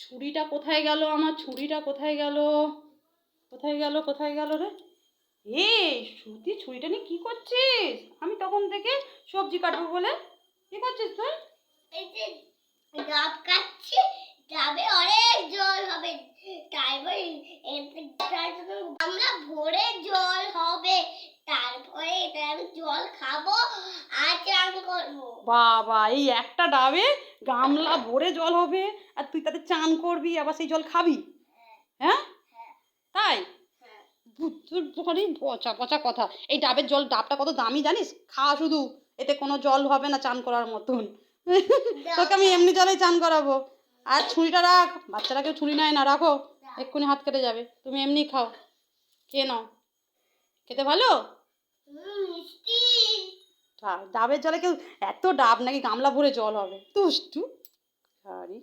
ছুরিটা কোথায় গেল আমার? ছুরিটা কোথায় গেল? কোথায় গেল কোথায় গেল রে? শ্রুতি, ছুরিটা নিয়ে কী করছিস? আমি তখন থেকে সবজি কাটবো বলে। কী করছিস তুই? এই যে ডাব কাটছি, ডাবে অনেক জল হবে, তারপরে গামলা ভরে জল হবে, তারপরে এটা আমি জল খাবো আর চান করবো। বাবা, এই একটা ডাবে গামলা ভরে জল হবে আর তুই তাতে চান করবি, আবার সেই জল খাবি? হ্যাঁ, তাই? ভারী পচা পচা কথা। এই ডাবের জল, ডাবটা কত দামি জানিস? খা শুধু, এতে কোনো জল হবে না চান করার মতন। তোকে আমি এমনি জলেই চান করাবো। আর ছুরিটা রাখ, বাচ্চারা কেউ ছুরি নেয় না, রাখো, এক্ষুনি হাত কেটে যাবে। তুমি এমনি খাও, খেয়ে নাও। খেতে ভালো? মিষ্টি। ডাবের জলে কেউ, এত ডাব নাকি গামলা ভরে জল হবে? দুষ্টু। আরে